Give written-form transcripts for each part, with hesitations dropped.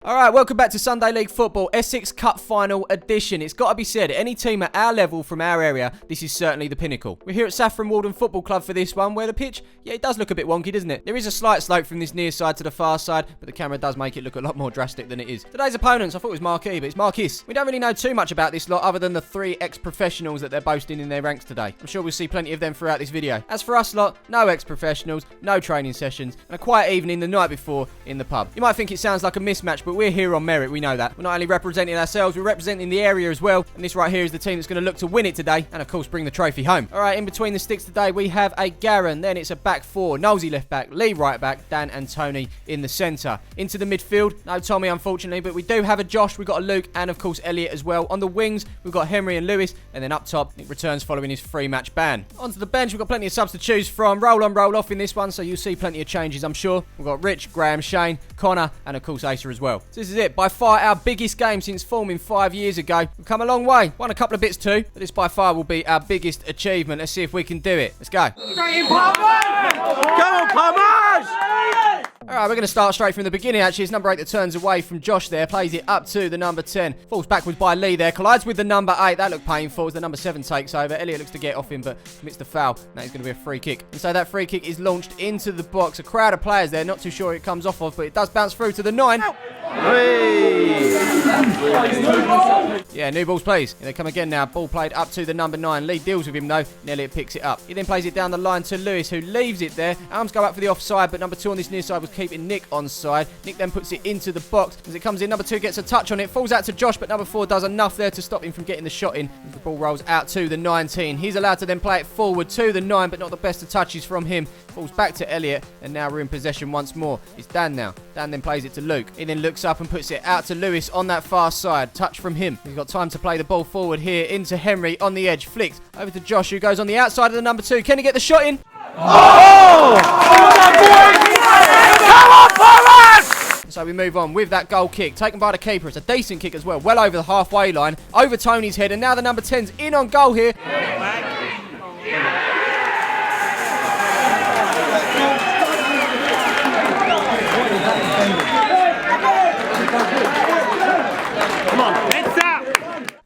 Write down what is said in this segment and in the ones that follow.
Alright, welcome back to Sunday League Football, Essex Cup Final edition. It's got to be said, any team at our level from our area, this is certainly the pinnacle. We're here at Saffron Walden Football Club for this one, where the pitch, yeah, it does look a bit wonky, doesn't it? There is a slight slope from this near side to the far side, but the camera does make it look a lot more drastic than it is. Today's opponents, I thought it was Marquee, but it's Marquis. We don't really know too much about this lot other than the 3 ex-professionals that they're boasting in their ranks today. I'm sure we'll see plenty of them throughout this video. As for us lot, no ex-professionals, no training sessions, and a quiet evening the night before in the pub. You might think it sounds like a mismatch, but we're here on merit. We know that. We're not only representing ourselves, we're representing the area as well. And this right here is the team that's going to look to win it today and, of course, bring the trophy home. All right, in between the sticks today, we have a Garen. Then it's a back 4. Nosey left back, Lee right back, Dan and Tony in the centre. Into the midfield, no Tommy, unfortunately, but we do have a Josh. We've got a Luke and, of course, Elliot as well. On the wings, we've got Henry and Lewis. And then up top, it returns following his 3-match ban. Onto the bench, we've got plenty of subs to choose from. Roll on, roll off in this one, so you'll see plenty of changes, I'm sure. We've got Rich, Graham, Shane, Connor, and, of course, Asa as well. So this is it. By far, our biggest game since forming 5 years ago. We've come a long way. Won a couple of bits too, but this by far will be our biggest achievement. Let's see if we can do it. Let's go. Go on, Palmers! Alright, we're going to start straight from the beginning actually. It's number 8 that turns away from Josh there. Plays it up to the number 10. Falls backwards by Lee there. Collides with the number 8. That looked painful as the number 7 takes over. Elliot looks to get off him but commits the foul. That is going to be a free kick. And so that free kick is launched into the box. A crowd of players there. Not too sure it comes off of, but it does bounce through to the 9. Yeah, new balls please. Here they come again now. Ball played up to the number 9. Lee deals with him though. And Elliot picks it up. He then plays it down the line to Lewis, who leaves it there. Arms go up for the offside, but number 2 on this near side was keeping Nick onside. Nick then puts it into the box. As it comes in, number 2 gets a touch on it. Falls out to Josh, but number 4 does enough there to stop him from getting the shot in. As the ball rolls out to the 19. He's allowed to then play it forward to the 9, but not the best of touches from him. Falls back to Elliot, and now we're in possession once more. It's Dan now. Dan then plays it to Luke. He then looks up and puts it out to Lewis on that far side. Touch from him. He's got time to play the ball forward here into Henry on the edge. Flicks over to Josh, who goes on the outside of the number 2. Can he get the shot in? Oh! Come on, Palmers! So we move on with that goal kick, taken by the keeper. It's a decent kick as well, well over the halfway line, over Tony's head, and now the number 10's in on goal here. Come on, heads up!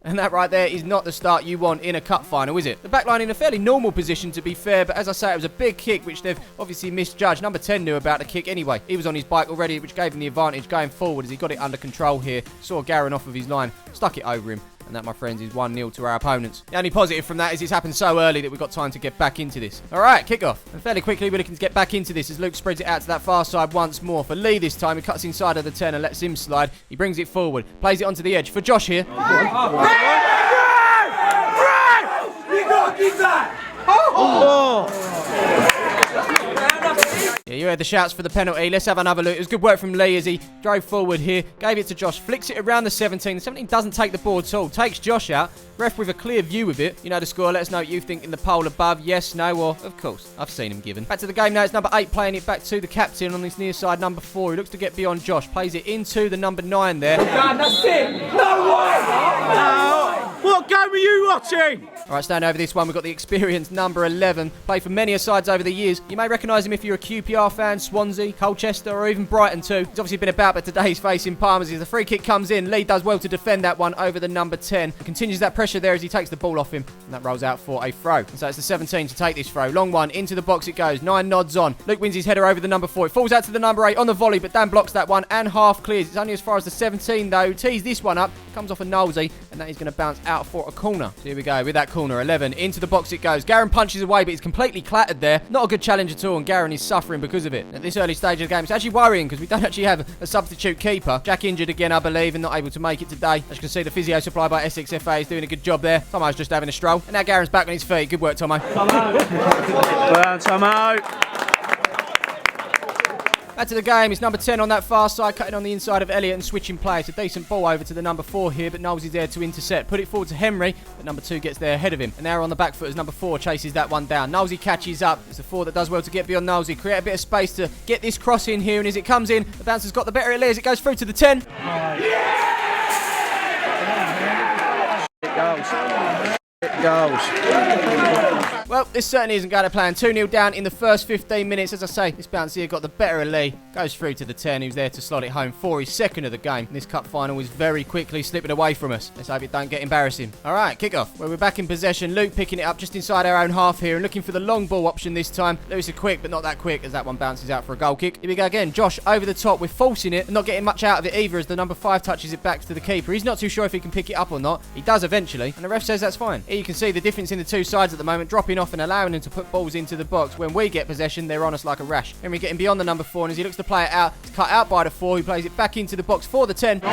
And that right there is not the start you want in a cup final, is it? The back line in a fairly normal position, to be fair, but as I say, it was a big kick, which they've obviously misjudged. Number 10 knew about the kick anyway. He was on his bike already, which gave him the advantage going forward as he got it under control here. Saw Garen off of his line, stuck it over him. And that, my friends, is 1-0 to our opponents. The only positive from that is it's happened so early that we've got time to get back into this. All right, kick-off. And fairly quickly, we're looking to get back into this as Luke spreads it out to that far side once more. For Lee this time, he cuts inside of the 10 and lets him slide. He brings it forward, plays it onto the edge. For Josh here. You gotta keep that! Yeah, you heard the shouts for the penalty. Let's have another look. It was good work from Lee as he drove forward here. Gave it to Josh. Flicks it around the 17. The 17 doesn't take the ball at all. Takes Josh out. Ref with a clear view of it. You know the score. Let us know what you think in the poll above. Yes, no, or of course. I've seen him given. Back to the game now. It's number 8 playing it back to the captain on this near side. Number 4. He looks to get beyond Josh. Plays it into the number 9 there. God, that's it! No way! No! What game are you watching? All right, stand over this one. We've got the experienced number 11. Played for many sides over the years. You may recognise him if you're a QPR fan, Swansea, Colchester, or even Brighton too. He's obviously been about, but today he's facing Palmers. As the free kick comes in, Lee does well to defend that one over the number 10. And continues that pressure there as he takes the ball off him. And that rolls out for a throw. And so it's the 17 to take this throw. Long one, into the box it goes. 9 nods on. Luke wins his header over the number 4. It falls out to the number 8 on the volley, but Dan blocks that one and half clears. It's only as far as the 17 though. Tees this one up. Comes off a nosey, and that is going to bounce out for a corner. So here we go with that corner. 11 into the box it goes. Garen punches away, but he's completely clattered there. Not a good challenge at all, and Garen is suffering because of it. At this early stage of the game, it's actually worrying because we don't actually have a substitute keeper. Jack injured again, I believe, and not able to make it today. As you can see, the physio supplied by Essex FA is doing a good job there. Tomo's just having a stroll, and now Garen's back on his feet. Good work, Tomo. Well, Tomo. Back to the game. It's number 10 on that far side, cutting on the inside of Elliot and switching play. It's a decent ball over to the number 4 here, but Knowles is there to intercept. Put it forward to Henry, but number 2 gets there ahead of him. And now on the back foot as number 4 chases that one down. Knowlesy catches up. It's the 4 that does well to get beyond Knowlesy. Create a bit of space to get this cross in here, and as it comes in, the bouncer's got the better of Lee as it goes through to the 10. It goes. Well, this certainly isn't going to plan. 2-0 down in the first 15 minutes. As I say, this bounce here got the better of Lee. Goes through to the 10, who's there to slot it home for his second of the game. This cup final is very quickly slipping away from us. Let's hope it don't get embarrassing. All right, kick-off. Well, we're back in possession. Luke picking it up just inside our own half here and looking for the long ball option this time. Lewis is quick, but not that quick as that one bounces out for a goal kick. Here we go again. Josh over the top. We're forcing it and not getting much out of it either as the number 5 touches it back to the keeper. He's not too sure if he can pick it up or not. He does eventually, and the ref says that's fine. Here you can see the difference in the two sides at the moment, dropping off and allowing them to put balls into the box. When we get possession, they're on us like a rash. Henry getting beyond the number 4, and as he looks to play it out, it's cut out by the 4, who plays it back into the box for the 10. The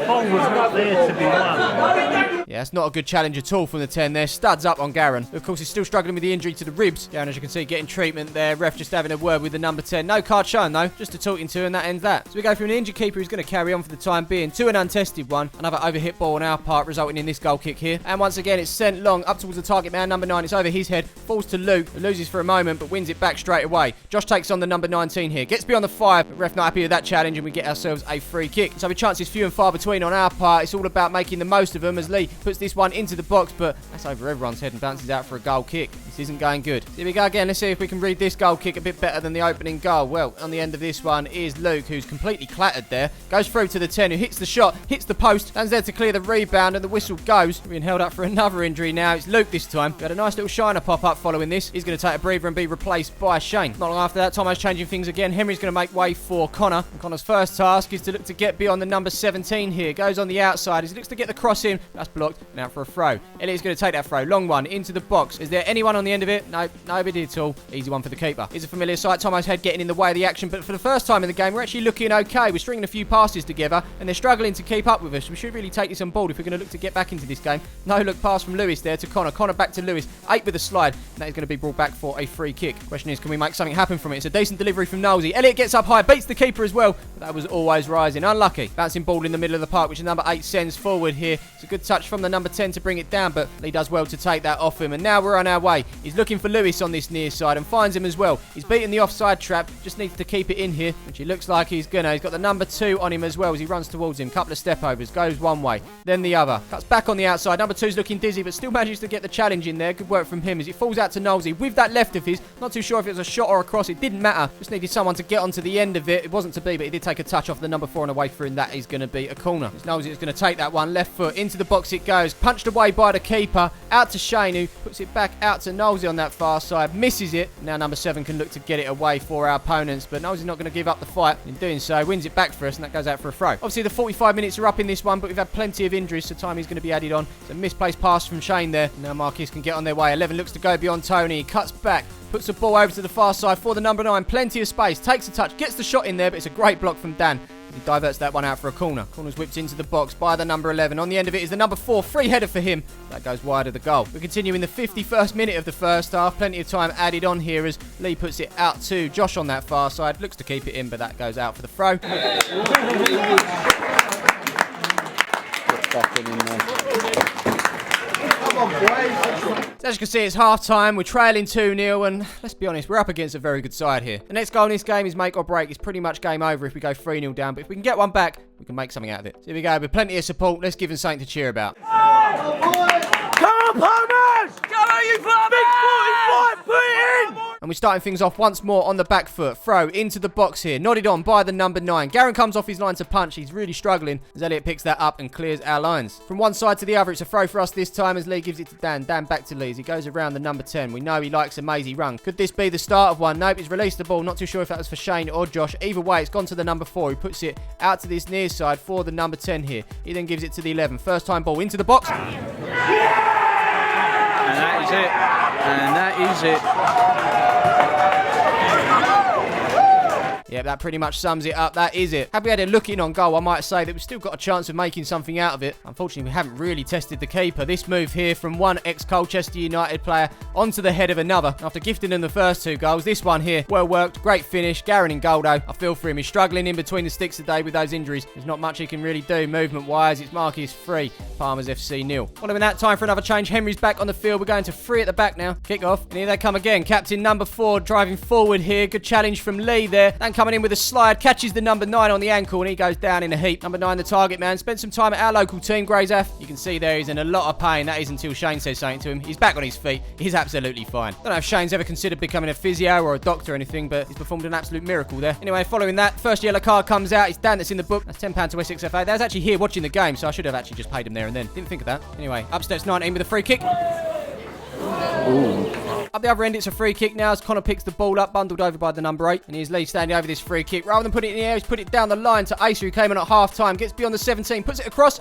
ball was not there to be won. Yeah, that's not a good challenge at all from the 10 there. Studs up on Garen. Of course, he's still struggling with the injury to the ribs. Garen, as you can see, getting treatment there. Ref just having a word with the number 10. No card shown, though. Just a talking to, and that ends that. So we go for an injured keeper who's going to carry on for the time being to an untested one. Another overhit ball on our part, resulting in this goal kick here. And once again, it's sent long up towards the target man, number 9. It's over his head. Falls to Luke, who loses for a moment, but wins it back straight away. Josh takes on the number 19 here. Gets beyond the 5, but ref not happy with that challenge, and we get ourselves a free kick. So with chances few and far between on our part, it's all about making the most of them as Lee puts this one into the box, but that's over everyone's head and bounces out for a goal kick. This isn't going good. So here we go again. Let's see if we can read this goal kick a bit better than the opening goal. Well, on the end of this one is Luke, who's completely clattered there. Goes through to the 10, who hits the shot, hits the post, stands there to clear the rebound, and the whistle goes. We're being held up for another injury now. It's Luke this time. We had a nice little shiner pop up following this. He's going to take a breather and be replaced by Shane. Not long after that, Tomo's changing things again. Henry's going to make way for Connor. And Connor's first task is to look to get beyond the number 17 here. Goes on the outside as he looks to get the cross in. That's blocked, and out for a throw. Elliott's going to take that throw. Long one into the box. Is there anyone on the end of it? No, nobody at all. Easy one for the keeper. It's a familiar sight. Tomo's head getting in the way of the action, but for the first time in the game, we're actually looking okay. We're stringing a few passes together, and they're struggling to keep up with us. We should really take this on board if we're going to look to get back into this game. No look pass from Lewis there to Connor. Connor back to Lewis. 8 with a slide, and that is going to be brought back for a free kick. Question is, can we make something happen from it? It's a decent delivery from Nosey. Elliott gets up high, beats the keeper as well, but that was always rising. Unlucky. Bouncing ball in the middle of the park, which number 8 sends forward here. It's a good touch from the number 10 to bring it down, but Lee does well to take that off him, and now we're on our way. He's looking for Lewis on this near side and finds him as well. He's beaten the offside trap, just needs to keep it in here, which he looks like he's gonna. He's got the number 2 on him as well as he runs towards him. Couple of step overs, goes one way, then the other. Cuts back on the outside. Number 2's looking dizzy, but still manages to get the challenge in there. Good work from him as it falls out to Knowlesy with that left of his. Not too sure if it was a shot or a cross. It didn't matter. Just needed someone to get onto the end of it. It wasn't to be, but he did take a touch off the number 4 and away for him. That is going to be a corner. Knowlesy is going to take that one. Left foot into the box it goes. Punched away by the keeper. Out to Shane, who puts it back out to Knowlesy on that far side. Misses it. Now number 7 can look to get it away for our opponents, but Knowlesy's not going to give up the fight. In doing so, wins it back for us, and that goes out for a throw. Obviously, the 45 minutes are up in this one, but we've had plenty of injuries, so time is going to be added on. It's a misplaced pass from Shane there. Now Marquis can get on their way. 11 looks to go beyond Tony. He cuts back. Puts the ball over to the far side for the number 9. Plenty of space. Takes a touch. Gets the shot in there, but it's a great block from Dan. He diverts that one out for a corner. Corner's whipped into the box by the number 11. On the end of it is the number 4. Free header for him. That goes wide of the goal. We continue in the 51st minute of the first half. Plenty of time added on here as Lee puts it out to Josh on that far side. Looks to keep it in, but that goes out for the throw. So as you can see, it's half-time. We're trailing 2-0, and let's be honest, we're up against a very good side here. The next goal in this game is make or break. It's pretty much game over if we go 3-0 down, but if we can get one back, we can make something out of it. So here we go, with plenty of support. Let's give them something to cheer about. Come on, Palmers! Go on, you Palmers! Big 45, put it in! And we're starting things off once more on the back foot. Throw into the box here. Nodded on by the number 9. Garen comes off his line to punch. He's really struggling as Elliott picks that up and clears our lines. From one side to the other, it's a throw for us this time as Lee gives it to Dan. Dan back to Lee as he goes around the number 10. We know he likes a mazy run. Could this be the start of one? Nope, he's released the ball. Not too sure if that was for Shane or Josh. Either way, it's gone to the number 4 who puts it out to this near side for the number 10 here. He then gives it to the 11. First time ball into the box. And that is it. And that is it. Yeah, that pretty much sums it up. That is it. Had we had a look in on goal, I might say that we've still got a chance of making something out of it. Unfortunately, we haven't really tested the keeper. This move here from one ex-Colchester United player onto the head of another. After gifting them the first 2 goals, this one here, well worked, great finish. Garen in goal though. I feel for him. He's struggling in between the sticks today with those injuries. There's not much he can really do movement-wise. It's Marquis 3, Palmers FC 0. Following that, time for another change. Henry's back on the field. We're going to 3 at the back now. Kick off. And here they come again. Captain number 4 driving forward here. Good challenge from Lee there. Then come coming in with a slide, catches the number 9 on the ankle, and he goes down in a heap. Number 9, the target man, spent some time at our local team, Greyzaf. You can see there he's in a lot of pain. That is until Shane says something to him. He's back on his feet. He's absolutely fine. Don't know if Shane's ever considered becoming a physio or a doctor or anything, but he's performed an absolute miracle there. Anyway, following that, first yellow card comes out. It's Dan that's in the book. That's £10 to Essex FA. They was actually here watching the game, so I should have actually just paid him there and then. Didn't think of that. Anyway, up steps 19 with a free kick. Ooh. Up the other end, it's a free kick now as Connor picks the ball up, bundled over by the number 8. And here's Lee standing over this free kick. Rather than put it in the air, he's put it down the line to Asa, who came in at half-time. Gets beyond the 17, puts it across.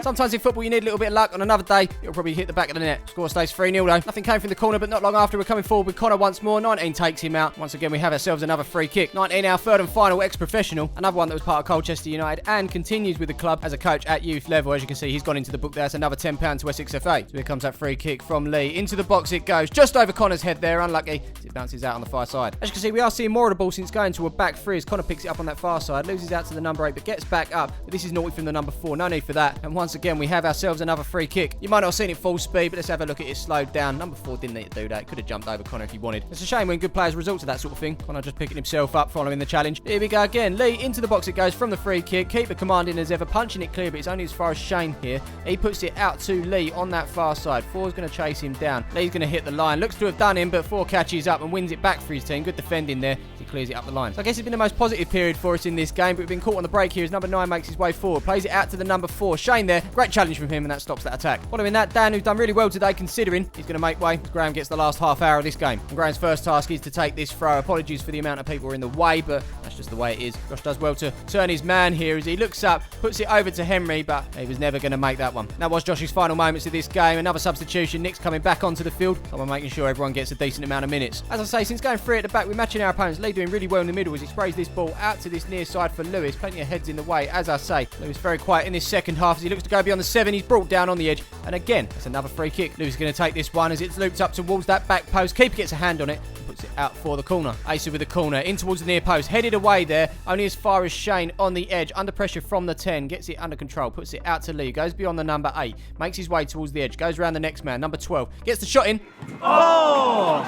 Sometimes in football you need a little bit of luck. On another day, it'll probably hit the back of the net. Score stays 3-0 though. Nothing came from the corner, but not long after, we're coming forward with Connor once more. 19 takes him out. Once again, we have ourselves another free kick. 19, our third and final ex-professional. Another one that was part of Colchester United and continues with the club as a coach at youth level. As you can see, he's gone into the book there. That's another £10 to Essex FA. So here comes that free kick from Lee. Into the box it goes. Just over Connor's head there. Unlucky. It bounces out on the far side. As you can see, we are seeing more of the ball since going to a back three as Connor picks it up on that far side. Loses out to the number 8, but gets back up. But this is naughty from the number 4. No need for that. And once again, we have ourselves another free kick. You might not have seen it full speed, but let's have a look at it slowed down. Number 4 didn't need to do that. Could have jumped over Connor if he wanted. It's a shame when good players resort to that sort of thing. Connor just picking himself up following the challenge. Here we go again. Lee into the box it goes from the free kick. Keeper commanding as ever, punching it clear, but it's only as far as Shane here. He puts it out to Lee on that far side. 4's going to chase him down. Lee's going to hit the line. Looks to have done him, but 4 catches up and wins it back for his team. Good defending there. He clears it up the line. So I guess it's been the most positive period for us in this game, but we've been caught on the break here as number 9 makes his way forward. Plays it out to the number 4. Shane there. Great challenge from him, and that stops that attack. Following that, Dan, who's done really well today considering, he's going to make way as Graham gets the last half hour of this game. And Graham's first task is to take this throw. Apologies for the amount of people in the way, but that's just the way it is. Josh does well to turn his man here as he looks up, puts it over to Henry, but he was never going to make that one. That was Josh's final moments of this game. Another substitution. Nick's coming back onto the field. Someone making sure everyone gets a decent amount of minutes. As I say, since going 3 at the back, we're matching our opponents. Lee doing really well in the middle as he sprays this ball out to this near side for Lewis. Plenty of heads in the way, as I say. Lewis very quiet in this second half as he looks to go beyond the 7. He's brought down on the edge. And again, that's another free kick. Lewis is going to take this one as it's looped up towards that back post. Keeper gets a hand on it. Puts it out for the corner. Asa with the corner in towards the near post. Headed away there. Only as far as Shane on the edge. Under pressure from the 10. Gets it under control. Puts it out to Lee. Goes beyond the number 8. Makes his way towards the edge. Goes around the next man. Number 12. Gets the shot in. Oh!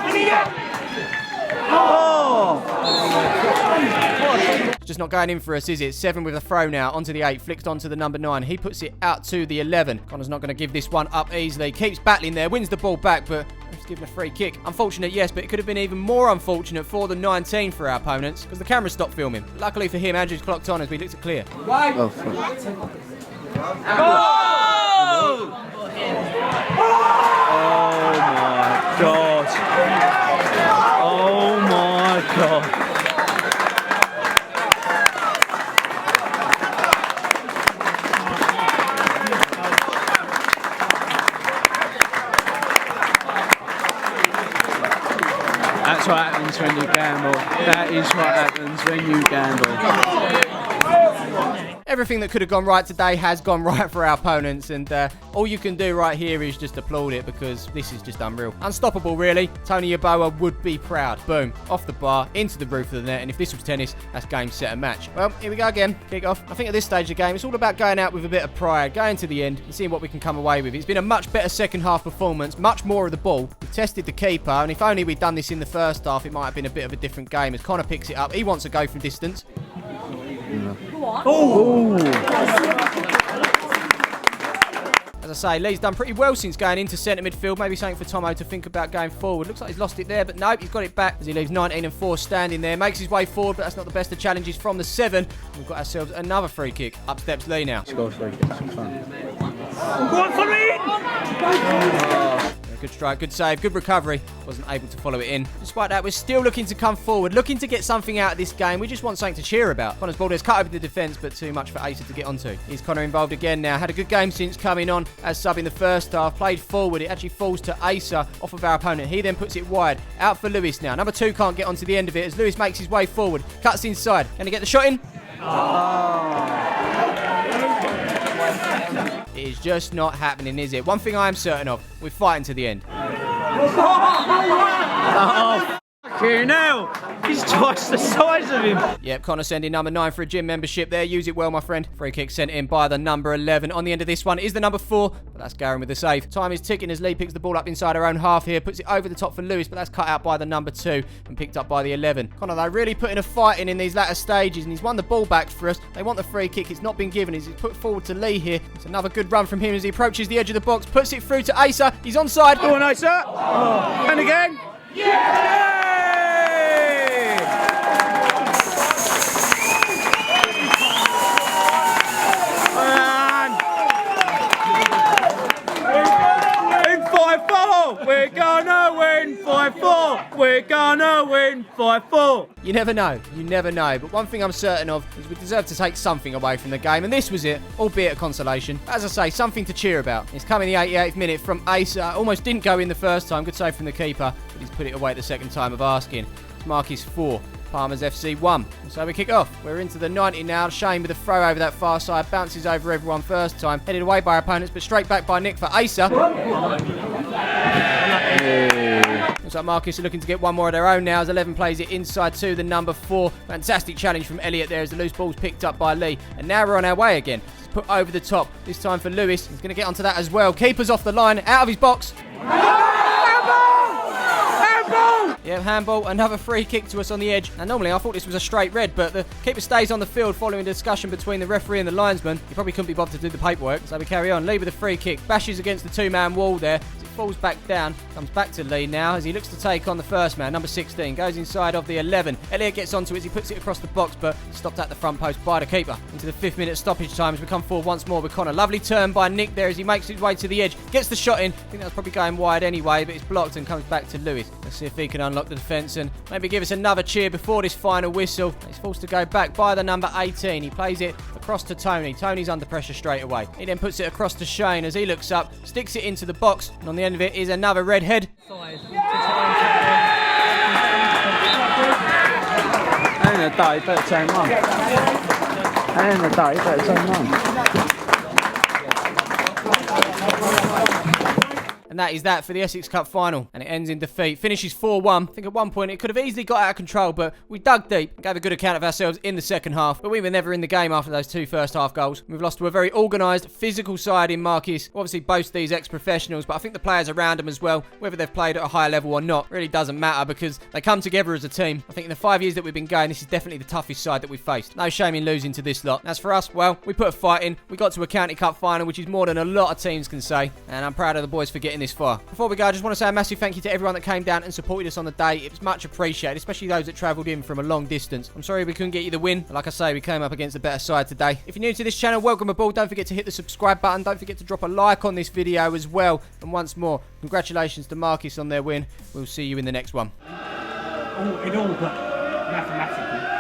Just not going in for us, is it? 7 with a throw now. Onto the 8. Flicked onto the number 9. He puts it out to the 11. Connor's not going to give this one up easily. Keeps battling there. Wins the ball back, but he's given a free kick. Unfortunate, yes, but it could have been even more unfortunate for the 19 for our opponents because the camera stopped filming. Luckily for him, Andrew's clocked on as we look to clear. Oh, fuck. Oh my God. Oh my God. That's what happens when you gamble. That is what happens when you gamble. Everything that could have gone right today has gone right for our opponents, and all you can do right here is just applaud it because this is just unreal. Unstoppable, really. Tony Yeboah would be proud. Boom. Off the bar, into the roof of the net, and if this was tennis, that's game, set, and match. Well, here we go again. Kick off. I think at this stage of the game, it's all about going out with a bit of pride, going to the end, and seeing what we can come away with. It's been a much better second half performance, much more of the ball. We've tested the keeper, and if only we'd done this in the first half, it might have been a bit of a different game as Connor picks it up. He wants to go from distance. Oh! As I say, Lee's done pretty well since going into centre midfield. Maybe something for Tomo to think about going forward. Looks like he's lost it there, but nope, he's got it back as he leaves 19 and 4 standing there. Makes his way forward, but that's not the best of challenges from the 7. We've got ourselves another free kick. Up steps Lee now. Score free kicks, some fun. Go on, follow it! Good strike, good save, good recovery. Wasn't able to follow it in. Despite that, we're still looking to come forward, looking to get something out of this game. We just want something to cheer about. Connor's ball has cut over the defence, but too much for Asa to get onto. Is Connor involved again now? Had a good game since coming on as sub in the first half. Played forward. It actually falls to Asa off of our opponent. He then puts it wide. Out for Lewis now. Number 2 can't get onto the end of it as Lewis makes his way forward. Cuts inside. Can he get the shot in? It is just not happening, is it? One thing I am certain of, we're fighting to the end. Oh, Fucking hell. He's twice the size of him. Yep, Connor sending number 9 for a gym membership there. Use it well, my friend. Free kick sent in by the number 11. On the end of this one is the number 4, but that's Garen with the save. Time is ticking as Lee picks the ball up inside her own half here. Puts it over the top for Lewis, but that's cut out by the number 2 and picked up by the 11. Connor, though, really putting a fight in these latter stages, and he's won the ball back for us. They want the free kick. It's not been given. He's put forward to Lee here. It's another good run from him as he approaches the edge of the box. Puts it through to Asa. He's onside. Go on, Asa. Oh. And again. Yeah! We're gonna win 5-4. We're gonna win 5-4. You never know. You never know. But one thing I'm certain of is we deserve to take something away from the game, and this was it, albeit a consolation. As I say, something to cheer about. It's coming the 88th minute from Asa. Almost didn't go in the first time. Good save from the keeper, but he's put it away the second time of asking. Marquis 4. Palmer's FC 1. And so we kick off. We're into the 90 now. Shane with a throw over that far side. Bounces over everyone first time. Headed away by our opponents, but straight back by Nick for Asa. Looks like Marcus are looking to get one more of their own now as 11 plays it inside to the number 4. Fantastic challenge from Elliot there as the loose ball's picked up by Lee. And now we're on our way again. It's put over the top. This time for Lewis. He's going to get onto that as well. Keeper's off the line. Out of his box. Yeah, handball, another free kick to us on the edge. And normally I thought this was a straight red, but the keeper stays on the field following a discussion between the referee and the linesman. He probably couldn't be bothered to do the paperwork, so we carry on. Lee with a free kick, bashes against the two-man wall there. As it falls back down, comes back to Lee now as he looks to take on the first man, number 16. Goes inside of the 11. Elliot gets onto it as he puts it across the box, but stopped at the front post by the keeper. Into the 5th minute stoppage time as we come forward once more with Connor. Lovely turn by Nick there as he makes his way to the edge. Gets the shot in. I think that was probably going wide anyway, but it's blocked and comes back to Lewis. Let's see if he can unlock the defence and maybe give us another cheer before this final whistle. He's forced to go back by the number 18. He plays it across to Tony. Tony's under pressure straight away. He then puts it across to Shane as he looks up, sticks it into the box, and on the end of it is another red head. And that is that for the Essex Cup Final. And it ends in defeat. Finishes 4-1. I think at one point it could have easily got out of control, but we dug deep and gave a good account of ourselves in the second half. But we were never in the game after those 2 first half goals. We've lost to a very organised, physical side in Marquis. Obviously boast these ex-professionals, but I think the players around them as well, whether they've played at a higher level or not, really doesn't matter because they come together as a team. I think in the 5 years that we've been going, this is definitely the toughest side that we've faced. No shame in losing to this lot. As for us, well, we put a fight in. We got to a County Cup Final, which is more than a lot of teams can say. And I'm proud of the boys for getting this far. Before we go, I just want to say a massive thank you to everyone that came down and supported us on the day. It was much appreciated, especially those that travelled in from a long distance. I'm sorry we couldn't get you the win, but like I say, we came up against a better side today. If you're new to this channel, welcome aboard. Don't forget to hit the subscribe button. Don't forget to drop a like on this video as well. And once more, congratulations to Marcus on their win. We'll see you in the next one. In all but mathematically.